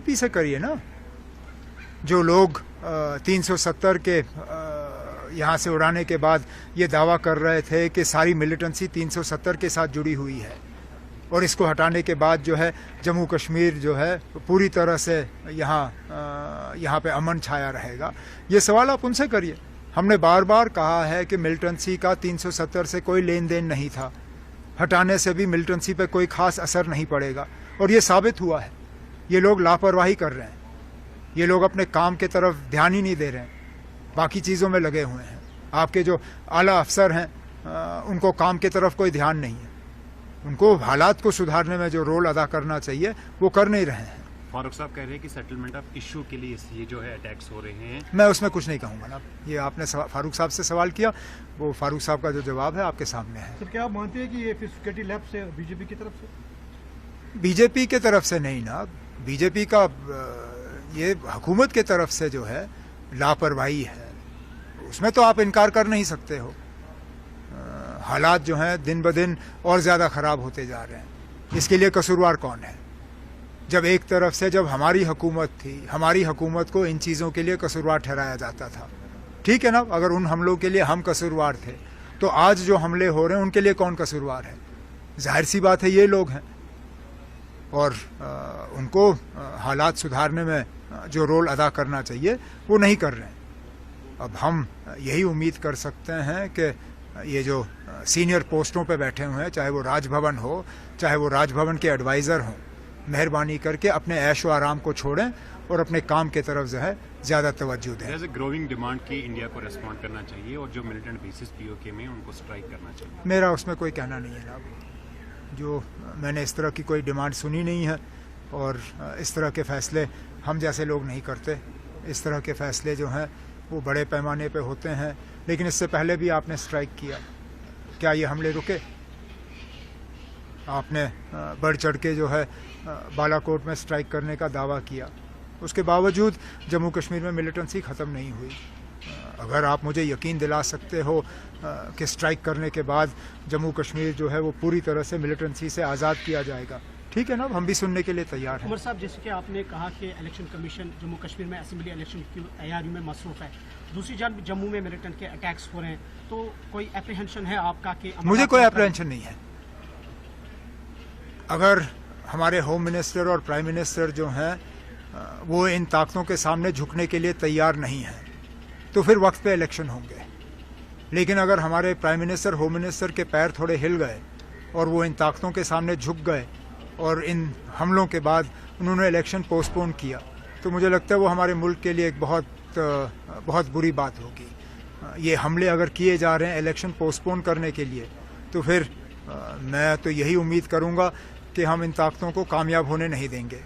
BJP से करिए ना। जो लोग 370 के यहाँ से उड़ाने के बाद ये दावा कर रहे थे कि सारी मिलिटेंसी 370 के साथ जुड़ी हुई है और इसको हटाने के बाद जो है जम्मू कश्मीर जो है पूरी तरह से यहाँ पे अमन छाया रहेगा, ये सवाल आप उनसे करिए। हमने बार बार कहा है कि मिलिटेंसी का 370 से कोई लेन देन नहीं था, हटाने से भी मिलिटेंसी पे कोई खास असर नहीं पड़ेगा और ये साबित हुआ है। ये लोग लापरवाही कर रहे हैं, ये लोग अपने काम के तरफ ध्यान ही नहीं दे रहे हैं, बाकी चीज़ों में लगे हुए हैं। आपके जो आला अफसर हैं उनको काम की तरफ कोई ध्यान नहीं है, उनको हालात को सुधारने में जो रोल अदा करना चाहिए वो कर नहीं रहे हैं। फारूक साहब कह रहे हैं कि सेटलमेंट ऑफ इशू के लिए ये जो है अटैक्स हो रहे हैं। मैं उसमें कुछ नहीं कहूँगा ना, ये आपने फारूक साहब से सवाल किया, वो फारूक साहब का जो जवाब है आपके सामने है। सर, क्या आप मानते हैं कि ये सिक्योरिटी लैब से बीजेपी की तरफ से? बीजेपी की तरफ से नहीं ना, बीजेपी का ये हुकूमत की तरफ से जो है लापरवाही है, उसमें तो आप इनकार कर नहीं सकते हो। हालात जो हैं दिन ब दिन और ज़्यादा ख़राब होते जा रहे हैं। इसके लिए कसूरवार कौन है? जब एक तरफ से जब हमारी हुकूमत थी, हमारी हुकूमत को इन चीज़ों के लिए कसूरवार ठहराया जाता था, ठीक है ना। अगर उन हमलों के लिए हम कसूरवार थे तो आज जो हमले हो रहे हैं उनके लिए कौन कसूरवार है? जाहिर सी बात है ये लोग हैं और उनको हालात सुधारने में जो रोल अदा करना चाहिए वो नहीं कर रहे हैं। अब हम यही उम्मीद कर सकते हैं कि ये जो सीनियर पोस्टों पे बैठे हुए हैं, चाहे वो राजभवन हो, चाहे वो राजभवन के एडवाइज़र हों, मेहरबानी करके अपने ऐश व आराम को छोड़ें और अपने काम की तरफ जो है ज़्यादा तवज्जो दें। एज ए ग्रोइंग डिमांड की इंडिया को रेस्पॉन्ड करना चाहिए और जो मिलिटेंट बेसिस पीओके में उनको स्ट्राइक करना चाहिए। मेरा उसमें कोई कहना नहीं है ना, जो मैंने इस तरह की कोई डिमांड सुनी नहीं है और इस तरह के फ़ैसले हम जैसे लोग नहीं करते। इस तरह के फ़ैसले जो हैं वो बड़े पैमाने पे होते हैं, लेकिन इससे पहले भी आपने स्ट्राइक किया, क्या ये हमले रुके? आपने बढ़ चढ़ के जो है बालाकोट में स्ट्राइक करने का दावा किया, उसके बावजूद जम्मू कश्मीर में मिलिटेंसी ख़त्म नहीं हुई। अगर आप मुझे यकीन दिला सकते हो कि स्ट्राइक करने के बाद जम्मू कश्मीर जो है वो पूरी तरह से मिलिटेंसी से आज़ाद किया जाएगा, ठीक है ना, हम भी सुनने के लिए तैयार हैं। उमर साहब, जैसे कि आपने कहा कि इलेक्शन कमीशन जम्मू कश्मीर में असेंबली इलेक्शन की तैयारी में मसरूफ़ है, दूसरी जानब जम्मू में मिलिटेंट के अटैक्स हो रहे हैं, तो कोई एप्रीहेंशन है आपका कि? मुझे कोई एप्रीहेंशन नहीं है। अगर हमारे होम मिनिस्टर और प्राइम मिनिस्टर जो हैं वो इन ताकतों के सामने झुकने के लिए तैयार नहीं हैं तो फिर वक्त पे इलेक्शन होंगे। लेकिन अगर हमारे प्राइम मिनिस्टर, होम मिनिस्टर के पैर थोड़े हिल गए और वो इन ताकतों के सामने झुक गए और इन हमलों के बाद उन्होंने इलेक्शन पोस्टपोन किया, तो मुझे लगता है वो हमारे मुल्क के लिए एक बहुत बुरी बात होगी। ये हमले अगर किए जा रहे हैं इलेक्शन पोस्टपोन करने के लिए, तो फिर मैं तो यही उम्मीद करूँगा कि हम इन ताकतों को कामयाब होने नहीं देंगे।